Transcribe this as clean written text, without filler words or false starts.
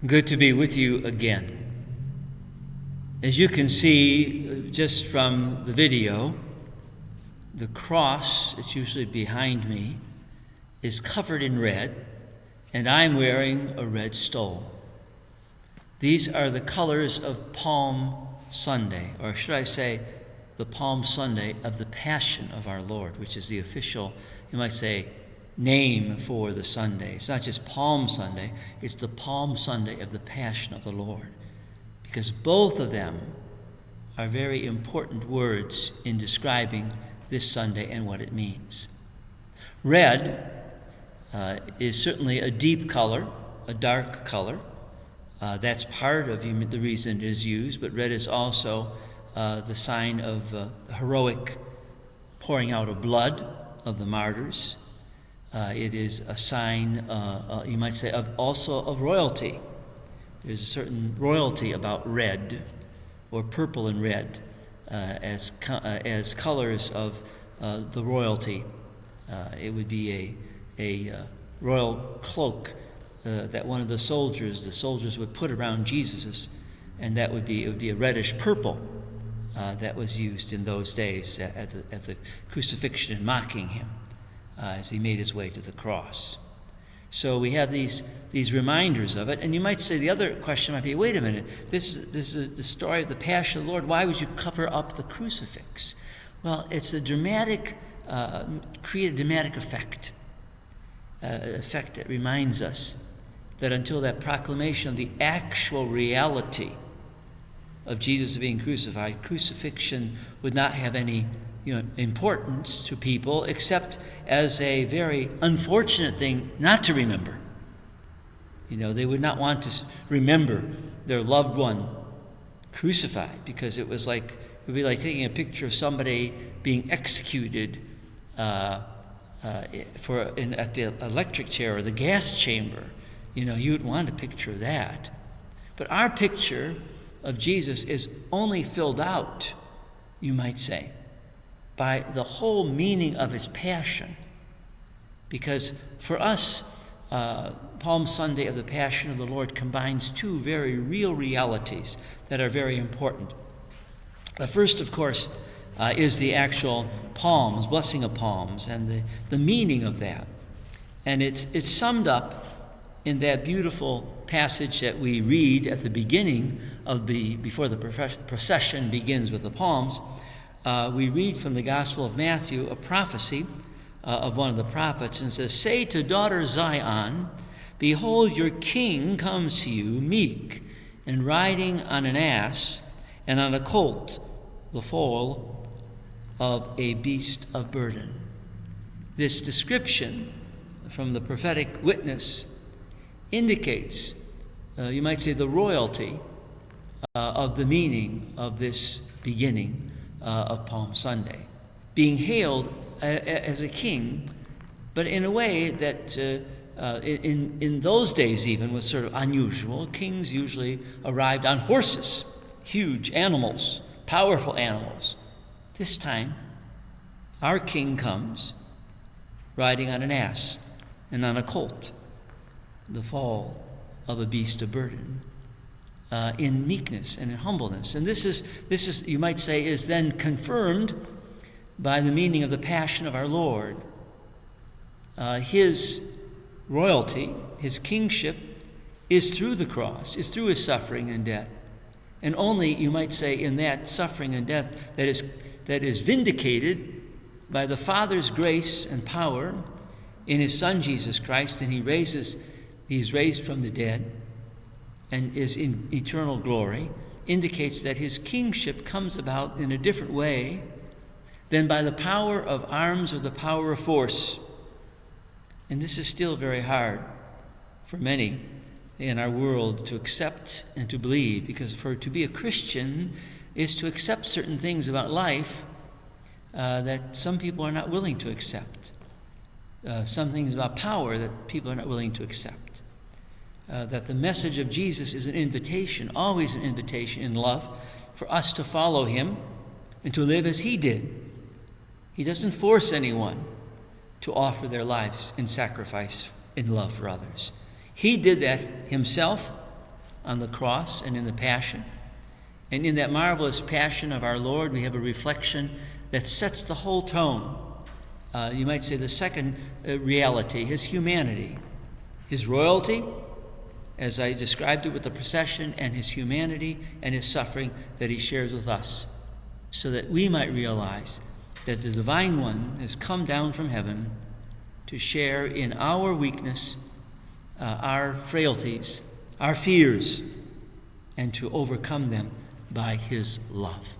Good to be with you again. As you can see just from the video, the cross, it's usually behind me, is covered in red, and I'm wearing a red stole. These are the colors of Palm Sunday, or should I say, the Palm Sunday of the Passion of our Lord, which is the official, you might say, name for the Sunday. It's not just Palm Sunday, it's the Palm Sunday of the Passion of the Lord, because both of them are very important words in describing this Sunday and what it means. Red is certainly a deep color, a dark color. That's part of the reason it is used, but red is also the sign of heroic pouring out of blood of the martyrs. It is a sign, you might say, also of royalty. There's a certain royalty about red, or purple and red, as colors of the royalty. It would be a royal cloak that one of the soldiers would put around Jesus, and it would be a reddish purple that was used in those days at the crucifixion and mocking him as he made his way to the cross. So we have these reminders of it, and you might say the other question might be, wait a minute, this is the story of the Passion of the Lord. Why would you cover up the crucifix? Well, it's a create a dramatic effect that reminds us that until that proclamation of the actual reality of Jesus being crucified, crucifixion would not have any importance to people, except as a very unfortunate thing not to remember. They would not want to remember their loved one crucified, because it would be like taking a picture of somebody being executed at the electric chair or the gas chamber. You would want a picture of that. But our picture of Jesus is only filled out, you might say, by the whole meaning of his passion. Because for us, Palm Sunday of the Passion of the Lord combines two very real realities that are very important. The first, of course, is the actual palms, blessing of palms, and the meaning of that. And it's summed up in that beautiful passage that we read at the beginning before the procession begins with the palms. We read from the Gospel of Matthew a prophecy of one of the prophets, and says, "Say to daughter Zion, behold, your king comes to you, meek, and riding on an ass, and on a colt, the foal of a beast of burden." This description from the prophetic witness indicates, you might say, the royalty of the meaning of this beginning of Palm Sunday, being hailed as a king, but in a way that in those days even was sort of unusual. Kings usually arrived on horses, huge animals, powerful animals. This time, our king comes riding on an ass and on a colt, the foal of a beast of burden, in meekness and in humbleness. And this is, you might say, is then confirmed by the meaning of the Passion of our Lord. His royalty, his kingship, is through the cross, is through his suffering and death. And only, you might say, in that suffering and death that is vindicated by the Father's grace and power in his Son Jesus Christ, and he's raised from the dead and is in eternal glory, indicates that his kingship comes about in a different way than by the power of arms or the power of force. And this is still very hard for many in our world to accept and to believe, because to be a Christian is to accept certain things about life that some people are not willing to accept. Some things about power that people are not willing to accept. That the message of Jesus is an invitation, always an invitation in love, for us to follow him and to live as he did. He doesn't force anyone to offer their lives in sacrifice in love for others. He did that himself, on the cross and in the Passion. And in that marvelous Passion of our Lord, we have a reflection that sets the whole tone. You might say the second reality, his humanity, his royalty, as I described it with the procession, and his humanity and his suffering that he shares with us, so that we might realize that the Divine One has come down from heaven to share in our weakness, our frailties, our fears, and to overcome them by his love.